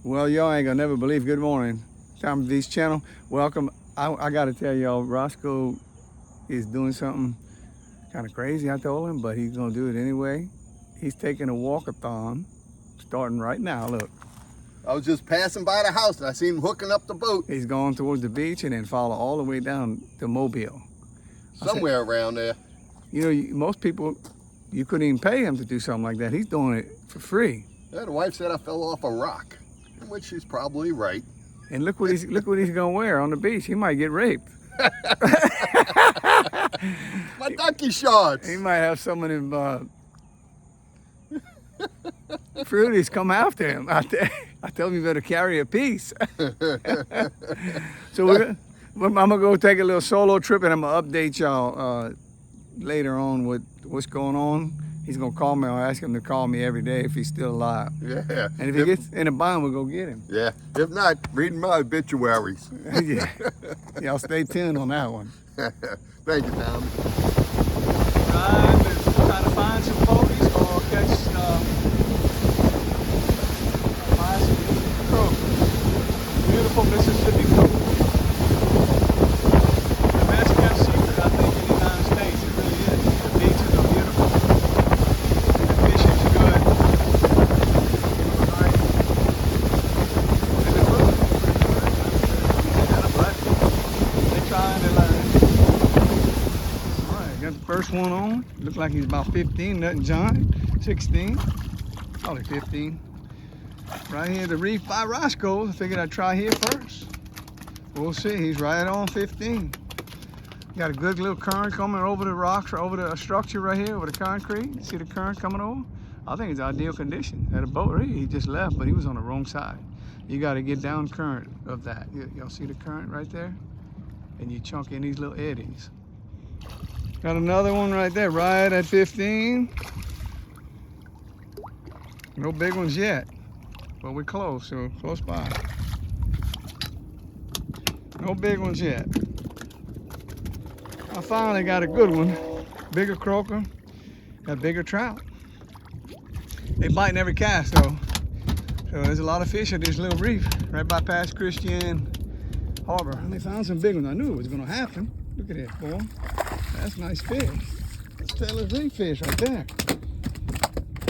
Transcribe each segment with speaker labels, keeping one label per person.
Speaker 1: Well, y'all ain't gonna never believe. Good morning, Tom V's channel. Welcome. I gotta tell y'all, Rosco is doing something kind of crazy. I told him, but he's gonna do it anyway. He's taking a walkathon, starting right now. Look,
Speaker 2: I was just passing by the house and I seen him hooking up the boat.
Speaker 1: he's going towards the beach and then follow all the way down to Mobile.
Speaker 2: Somewhere around there.
Speaker 1: You know, most people, you couldn't even pay him to do something like that. He's doing it for free.
Speaker 2: Yeah, the wife said I fell off a rock, in which she's probably right.
Speaker 1: And look what he's gonna wear on the beach. He might get raped.
Speaker 2: My donkey shorts.
Speaker 1: He might have some of them fruities come after him out there. I told him you better carry a piece. So I'm gonna go take a little solo trip, and I'm gonna update y'all later on with what's going on. He's gonna call me. I'll ask him to call me every day if he's still alive.
Speaker 2: Yeah.
Speaker 1: And if he gets in a bind, we'll go get him.
Speaker 2: Yeah. If not, reading my obituaries.
Speaker 1: Yeah. Y'all stay tuned on that one.
Speaker 2: Thank you, Tom.
Speaker 1: Trying to find some ponies or catch some croakers. Beautiful Mississippi croakers. The best kept secret, I think, in the United States. It really is. The beaches are beautiful. The fishing's good. Right. And the food is pretty good. But they're trying to learn. Got the first one on. Looks like he's about 15, nothing giant. 16, probably 15. Right here at the reef by Rosco. I figured I'd try here first. We'll see. He's right on 15. Got a good little current coming over the rocks, or over the structure right here, over the concrete. You see the current coming over? I think it's ideal condition. At a boat, right? He just left, but he was on the wrong side. You got to get down current of that. Y'all see the current right there? And you chunk in these little eddies. Got another one right there, right at 15. No big ones yet, but we're close, so close by. No big ones yet. I finally got a good one. Bigger croaker, got bigger trout. They bite in every cast though. So there's a lot of fish at this little reef, right by past Christian Harbor. And they found some big ones. I knew it was gonna happen. Look at this, boy. That's a nice fish. That's Taylor's reef fish right there.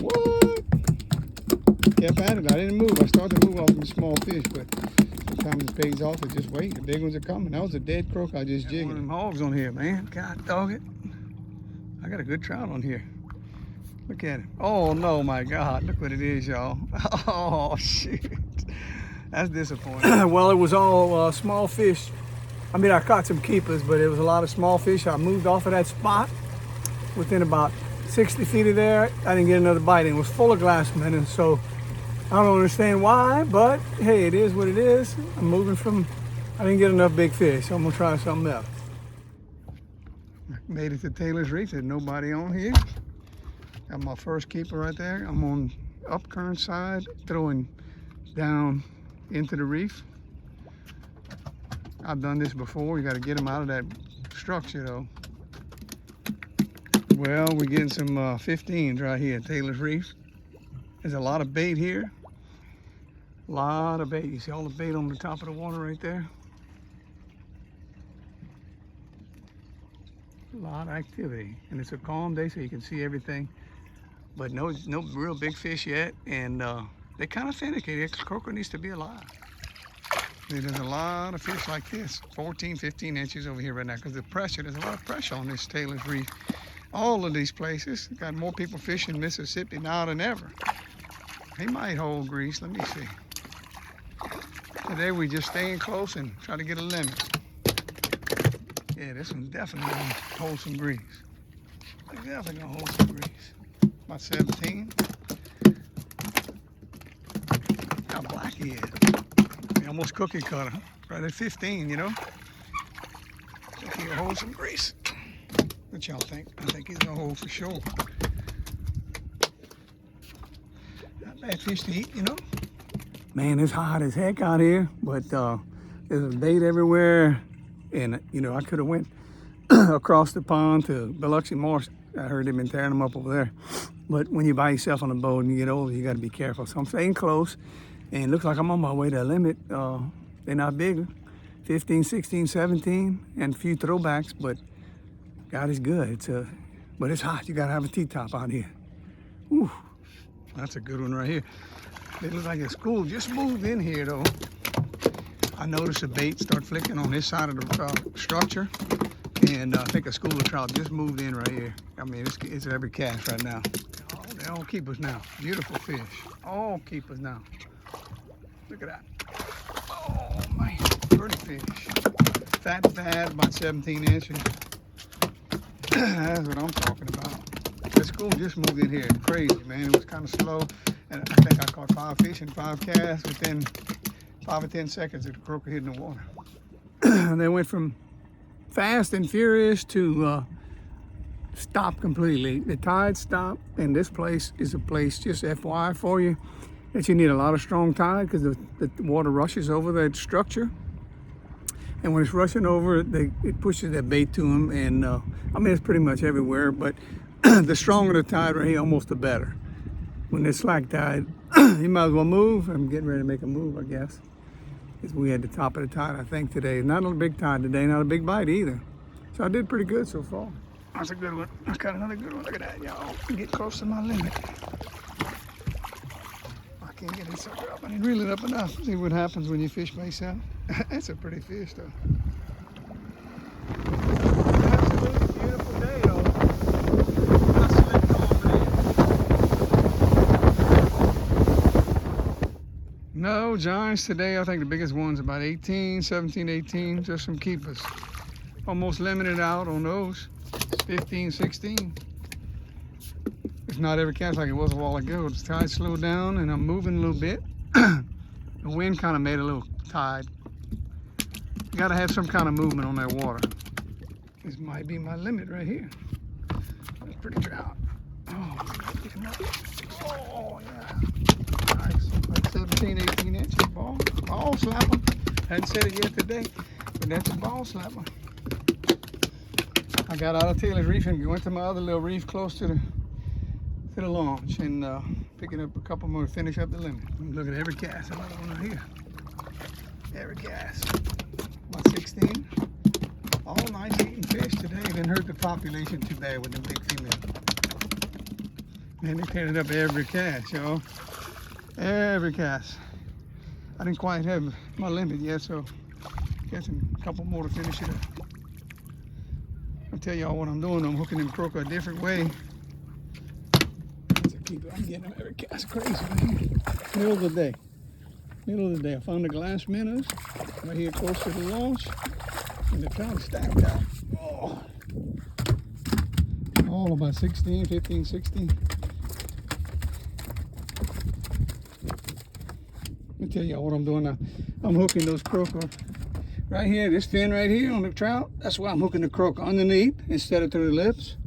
Speaker 1: What? Kept at it. I didn't move. I started to move off the small fish, but sometimes it pays off to just wait. The big ones are coming. That was a dead croak I just jigged. One of them hogs on here, man. God dog it. I got a good trout on here. Look at it. Oh no, my God. Look what it is, y'all. Oh shit. That's disappointing. Well, it was all small fish. I mean, I caught some keepers, but it was a lot of small fish. I moved off of that spot within about 60 feet of there. I didn't get another bite. It was full of glassmen, and so I don't understand why, but hey, it is what it is. I'm moving from, I didn't get enough big fish, so I'm gonna try something else. Made it to Taylor's Reef. There's nobody on here. Got my first keeper right there. I'm on up current side, throwing down into the reef. I've done this before. You got to get them out of that structure though. Well, we're getting some 15s right here at Taylor's Reef. There's a lot of bait here. A lot of bait. You see all the bait on the top of the water right there? A lot of activity. And it's a calm day so you can see everything. But no real big fish yet. And they're kind of finicky. The croaker needs to be alive. There's a lot of fish like this, 14, 15 inches over here right now, because there's a lot of pressure on this Taylor's Reef. All of these places got more people fishing Mississippi now than ever. He might hold grease, let me see. Today we just staying close and try to get a limit. Yeah, this one definitely gonna hold some grease. Definitely gonna hold some grease. About 17. How black he is. Almost cookie cutter, right at 15, you know. I think he'll hold some grease. What y'all think? I think he's gonna hold for sure. Not bad fish to eat, you know. Man, it's hot as heck out here, but there's a bait everywhere, and you know I could have went across the pond to Biloxi Marsh. I heard they've been tearing them up over there. But when you're by yourself on a boat and you get older, you got to be careful. So I'm staying close. And looks like I'm on my way to a limit. They're not big, 15, 16, 17, and a few throwbacks, but God is good. But it's hot. You gotta have a T-top out here. Whew, that's a good one right here. It looks like a school just moved in here though. I noticed the bait start flicking on this side of the structure, and I think a school of trout just moved in right here. I mean, it's every cast right now. Oh, they all keepers now. Beautiful fish. All keepers now. Look at that. Oh man, pretty fish. Fat bad, about 17 inches. That's what I'm talking about. The school just moved in here. It's crazy, man. It was kind of slow. And I think I caught 5 fish and 5 casts within 5 or 10 seconds of the croaker hitting the water. They went from fast and furious to stop completely. The tide stopped, and this place is a place, just FYI for you, that you need a lot of strong tide because the water rushes over that structure. And when it's rushing over, it pushes that bait to them. And I mean, it's pretty much everywhere, but the stronger the tide right here, almost the better. When it's slack tide, you might as well move. I'm getting ready to make a move, I guess. Because we had the top of the tide, I think, today. Not a big tide today, not a big bite either. So I did pretty good so far. That's a good one. I got another good one. Look at that, y'all. Get close to my limit. I can't get it sucker up. I didn't reel it up enough. See what happens when you fish by yourself. That's a pretty fish, though. Absolutely beautiful day, though. I slipped off there. No giants today. I think the biggest one's about 18, 17, 18. Just some keepers. Almost limited out on those. 15, 16. It's not every cast like it was a while ago. The tide slowed down and I'm moving a little bit. The wind kind of made a little tide. You gotta have some kind of movement on that water. This might be my limit right here. That's pretty trout. Oh, pick him up. Oh, yeah. Nice. Like 17, 18 inches. Ball slapper. Hadn't said it yet today, but that's a ball slapper. I got out of Taylor's reef and went to my other little reef close to the launch and picking up a couple more to finish up the limit. Look at every cast. Another one right here. Every cast. About 16. All nice eating fish today. Didn't hurt the population too bad with the big female. Man, they cleaned up every cast, y'all. Every cast. I didn't quite have my limit yet, so got a couple more to finish it up. I'll tell y'all what I'm doing. I'm hooking them croaker a different way. I'm getting them every cast. Crazy, man. Middle of the day. Middle of the day. I found the glass minnows right here close to the launch. And the trout stacked out. Oh. All about 16, 15, 16. Let me tell y'all what I'm doing now. I'm hooking those croaker right here, this fin right here on the trout. That's why I'm hooking the croaker underneath instead of through the lips.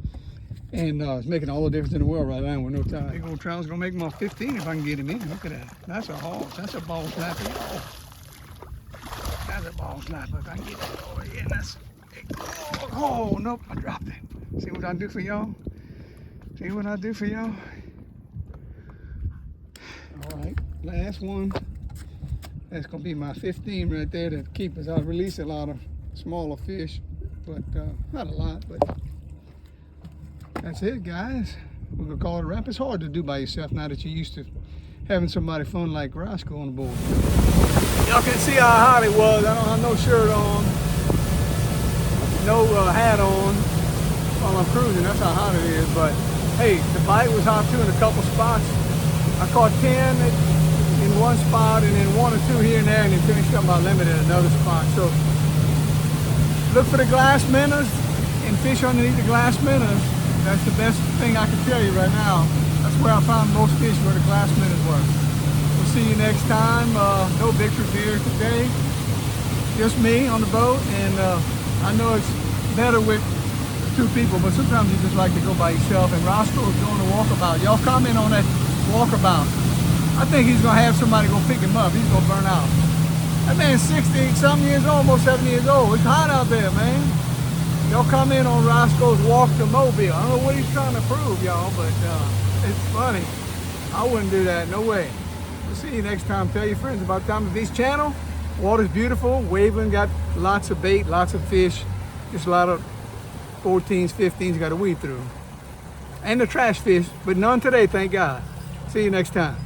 Speaker 1: And it's making all the difference in the world right now with no tide. Big old trout's gonna make him off 15 if I can get him in. Look at that. That's a haul. That's a ball slapper. Oh. That's a ball slapper. If I can get that over here, that's big. Oh, nope, I dropped it. See what I do for y'all? See what I do for y'all? All right, last one. That's gonna be my 15 right there to keep us. I'll release a lot of smaller fish, but not a lot, but that's it, guys. We're gonna call it a wrap. It's hard to do by yourself now that you're used to having somebody fun like Rosco on the board. Y'all can see how hot it was. I don't have no shirt on, no hat on while I'm cruising. That's how hot it is. But hey, the bite was hot too in a couple spots. I caught 10 in one spot and then 1 or 2 here and there, and then finished up my limit at another spot. So look for the glass minnows and fish underneath the glass minnows. That's the best thing I can tell you right now. That's where I found most fish, where the glass minnows were. We'll see you next time. No Victor's here today. Just me on the boat, and I know it's better with 2 people, but sometimes you just like to go by yourself. And Rosco is doing a walkabout. Y'all comment on that walkabout. I think he's gonna have somebody go pick him up. He's gonna burn out. That man's 60-something years old, almost 70 years old. It's hot out there, man. Y'all come in on Roscoe's walk to Mobile. I don't know what he's trying to prove, y'all, but it's funny. I wouldn't do that, no way. We'll see you next time. Tell your friends about Tommy V's channel. Water's beautiful. Waveland got lots of bait, lots of fish. Just a lot of 14s, 15s got to weed through. And the trash fish, but none today, thank God. See you next time.